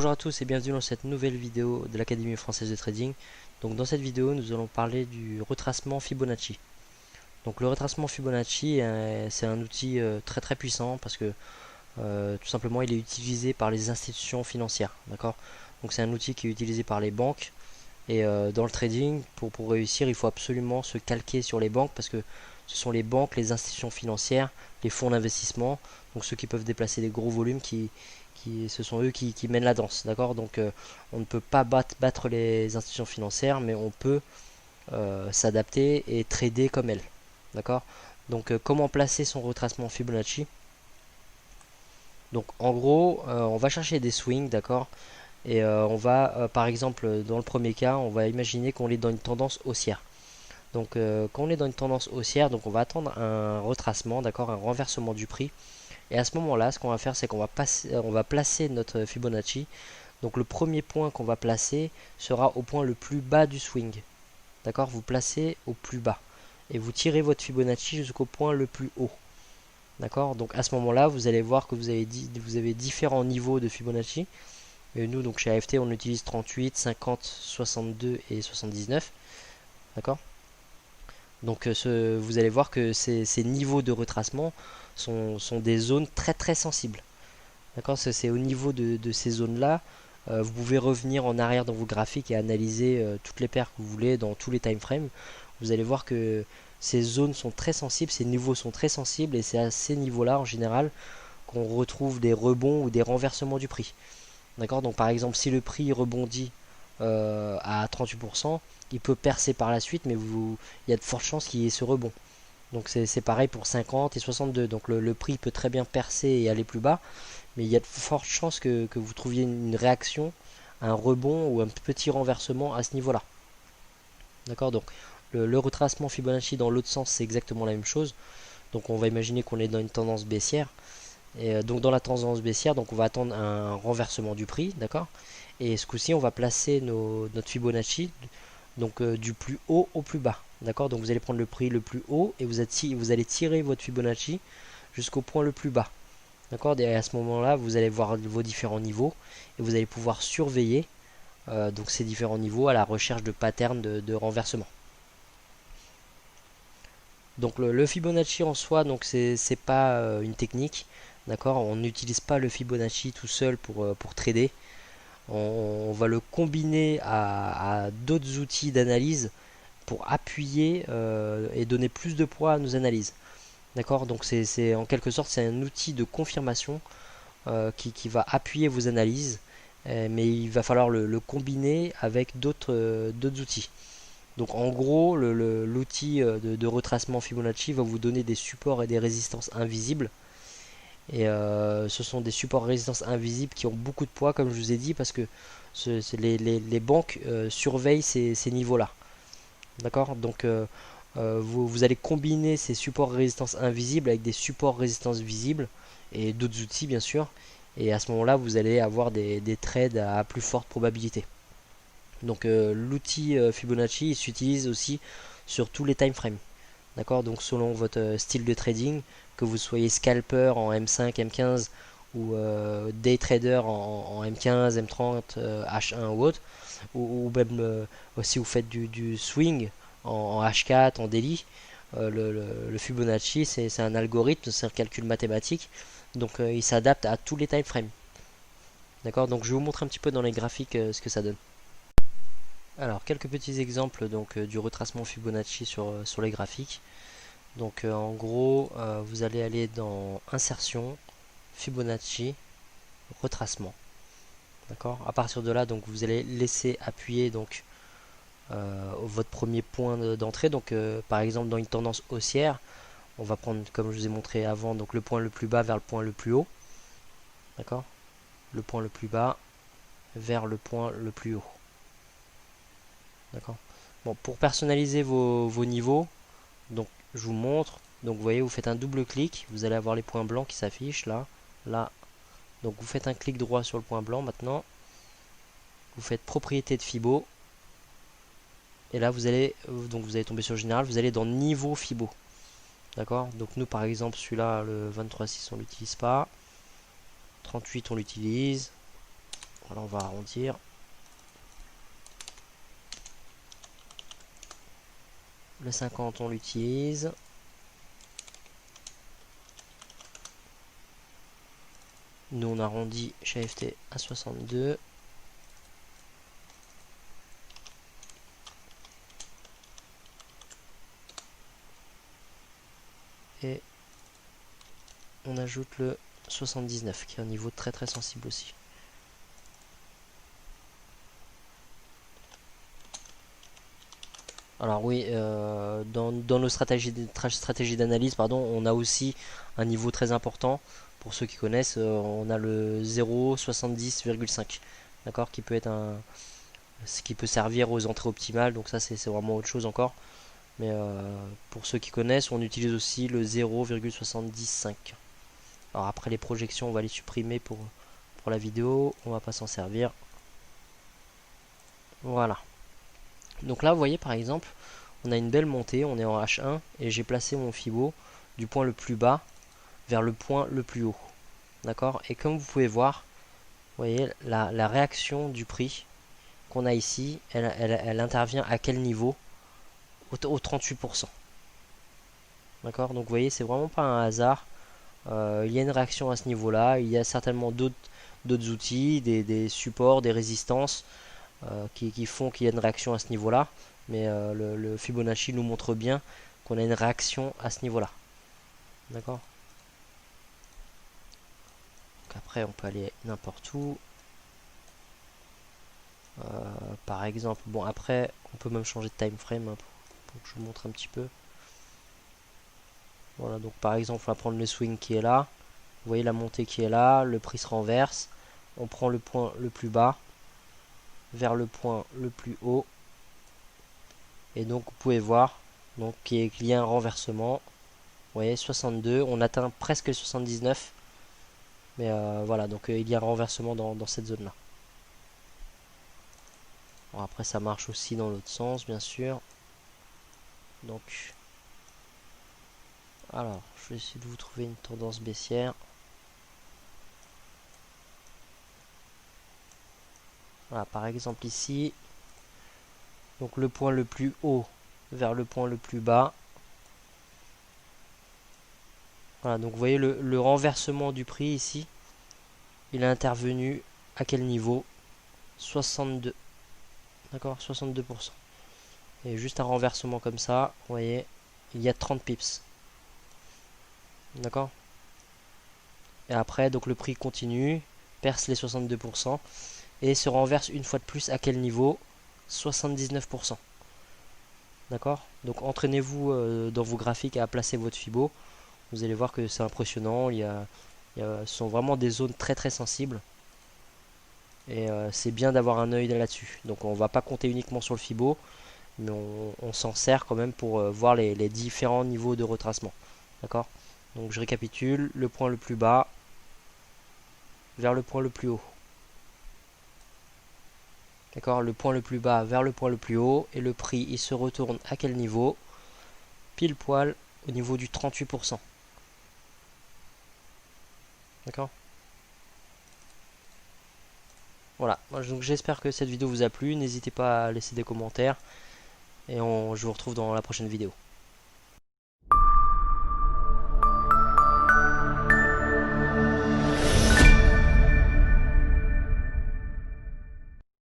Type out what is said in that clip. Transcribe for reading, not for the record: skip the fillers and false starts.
Bonjour à tous et bienvenue dans cette nouvelle vidéo de l'Académie française de trading. Donc dans cette vidéo nous allons parler du retracement Fibonacci. Donc le retracement Fibonacci c'est un outil très puissant parce que tout simplement il est utilisé par les institutions financières. D'accord. Donc c'est un outil qui est utilisé par les banques et dans le trading pour réussir il faut absolument se calquer sur les banques parce que ce sont les banques, les institutions financières, les fonds d'investissement, donc ceux qui peuvent déplacer des gros volumes ce sont eux qui mènent la danse, d'accord. Donc on ne peut pas battre les institutions financières, mais on peut s'adapter et trader comme elles, d'accord. Donc comment placer son retracement Fibonacci? Donc en gros, on va chercher des swings, d'accord, et on va, par exemple, dans le premier cas, on va imaginer qu'on est dans une tendance haussière. Donc quand on est dans une tendance haussière, donc on va attendre un retracement, d'accord, un renversement du prix. Et à ce moment-là, ce qu'on va faire, c'est on va placer notre Fibonacci. Donc le premier point qu'on va placer sera au point le plus bas du swing. D'accord. Vous placez au plus bas. Et vous tirez votre Fibonacci jusqu'au point le plus haut. D'accord. Donc à ce moment-là, vous allez voir que vous avez différents niveaux de Fibonacci. Et nous, donc chez AFT, on utilise 38, 50, 62 et 79. D'accord. Donc vous allez voir que ces niveaux de retracement sont des zones très sensibles. D'accord, c'est au niveau de ces zones-là. Vous pouvez revenir en arrière dans vos graphiques et analyser toutes les paires que vous voulez dans tous les time frames. Vous allez voir que ces zones sont très sensibles, ces niveaux sont très sensibles et c'est à ces niveaux-là en général qu'on retrouve des rebonds ou des renversements du prix. D'accord, donc par exemple si le prix rebondit à 38%, il peut percer par la suite, mais il y a de fortes chances qu'il y ait ce rebond. Donc c'est pareil pour 50 et 62. Donc le prix peut très bien percer et aller plus bas, mais il y a de fortes chances que vous trouviez une réaction, un rebond ou un petit renversement à ce niveau-là. D'accord. Donc le retracement Fibonacci dans l'autre sens, c'est exactement la même chose. Donc on va imaginer qu'on est dans une tendance baissière. Et donc dans la tendance baissière, donc on va attendre un renversement du prix, d'accord. Et ce coup-ci, on va placer notre Fibonacci donc du plus haut au plus bas, d'accord. Donc vous allez prendre le prix le plus haut et vous allez tirer votre Fibonacci jusqu'au point le plus bas, d'accord. Et à ce moment-là, vous allez voir vos différents niveaux et vous allez pouvoir surveiller donc ces différents niveaux à la recherche de patterns de renversement. Donc le Fibonacci en soi, donc c'est pas une technique, d'accord. On n'utilise pas le Fibonacci tout seul pour trader. On va le combiner à d'autres outils d'analyse pour appuyer et donner plus de poids à nos analyses. D'accord. Donc c'est en quelque sorte c'est un outil de confirmation qui va appuyer vos analyses, mais il va falloir le combiner avec d'autres outils. Donc en gros, l'outil de retracement Fibonacci va vous donner des supports et des résistances invisibles. Et ce sont des supports et résistances invisibles qui ont beaucoup de poids, comme je vous ai dit, parce que les banques surveillent ces niveaux-là. D'accord. Donc vous allez combiner ces supports et résistances invisibles avec des supports résistances visibles et d'autres outils, bien sûr. Et à ce moment-là, vous allez avoir des trades à plus forte probabilité. Donc l'outil Fibonacci s'utilise aussi sur tous les time frames. D'accord. Donc selon votre style de trading, que vous soyez scalper en M5, M15 ou day trader en M15, M30, H1 ou autre, ou même si vous faites du swing en H4, en daily, le Fibonacci c'est un algorithme, c'est un calcul mathématique, donc il s'adapte à tous les time frames. D'accord. Donc je vais vous montrer un petit peu dans les graphiques ce que ça donne. Alors quelques petits exemples donc du retracement Fibonacci sur les graphiques. Donc en gros, vous allez aller dans insertion, Fibonacci, retracement. D'accord. À partir de là, donc vous allez laisser appuyer donc votre premier point d'entrée. Donc par exemple dans une tendance haussière, on va prendre comme je vous ai montré avant donc le point le plus bas vers le point le plus haut. D'accord. Le point le plus bas vers le point le plus haut. D'accord. Bon, pour personnaliser vos niveaux, donc je vous montre. Donc vous voyez, vous faites un double clic, vous allez avoir les points blancs qui s'affichent là, là. Donc vous faites un clic droit sur le point blanc maintenant. Vous faites propriété de Fibo. Et là vous allez tomber sur le général, vous allez dans niveau Fibo. D'accord. Donc nous par exemple celui-là, le 23.6 on l'utilise pas. 38 on l'utilise. Voilà, on va arrondir. Le 50 on l'utilise. Nous on arrondit chez AFT à 62. Et on ajoute le 79 qui est un niveau très très sensible aussi. Alors oui, dans nos stratégies d'analyse, pardon, on a aussi un niveau très important. Pour ceux qui connaissent, on a le 0,70,5, d'accord, qui peut être ce qui peut servir aux entrées optimales. Donc ça, c'est vraiment autre chose encore. Mais pour ceux qui connaissent, on utilise aussi le 0,75. Alors après les projections, on va les supprimer pour la vidéo. On va pas s'en servir. Voilà. Donc là, vous voyez par exemple, on a une belle montée, on est en H1 et j'ai placé mon Fibo du point le plus bas vers le point le plus haut. D'accord? Et comme vous pouvez voir, vous voyez la réaction du prix qu'on a ici, elle intervient à quel niveau? Au 38%. D'accord? Donc vous voyez, c'est vraiment pas un hasard. Il y a une réaction à ce niveau-là. Il y a certainement d'autres outils, des supports, des résistances qui font qu'il y a une réaction à ce niveau-là. Mais le Fibonacci nous montre bien qu'on a une réaction à ce niveau-là. D'accord? Donc après, on peut aller n'importe où. Par exemple, bon après, on peut même changer de time frame hein, pour que je vous montre un petit peu. Voilà, donc par exemple, on va prendre le swing qui est là. Vous voyez la montée qui est là, le prix se renverse. On prend le point le plus bas vers le point le plus haut. Et donc vous pouvez voir donc qu'il y a un renversement. Vous voyez 62, on atteint presque 79. Mais voilà, donc il y a un renversement dans cette zone là. Bon, après ça marche aussi dans l'autre sens bien sûr. Donc alors je vais essayer de vous trouver une tendance baissière. Voilà, par exemple ici, donc le point le plus haut vers le point le plus bas. Voilà, donc vous voyez le renversement du prix ici, il est intervenu à quel niveau? 62. D'accord, 62%. Et juste un renversement comme ça, vous voyez, il y a 30 pips. D'accord? Et après, donc le prix continue, perce les 62% et se renverse une fois de plus à quel niveau? 79%. D'accord? Donc entraînez-vous dans vos graphiques à placer votre Fibo. Vous allez voir que c'est impressionnant. Ce sont vraiment des zones très très sensibles. Et c'est bien d'avoir un œil là-dessus. Donc on va pas compter uniquement sur le Fibo, mais on s'en sert quand même pour voir les différents niveaux de retracement. D'accord? Donc je récapitule. Le point le plus bas vers le point le plus haut. D'accord, le point le plus bas vers le point le plus haut. Et le prix, il se retourne à quel niveau? Pile poil au niveau du 38%. D'accord? Voilà, donc j'espère que cette vidéo vous a plu. N'hésitez pas à laisser des commentaires. Et je vous retrouve dans la prochaine vidéo.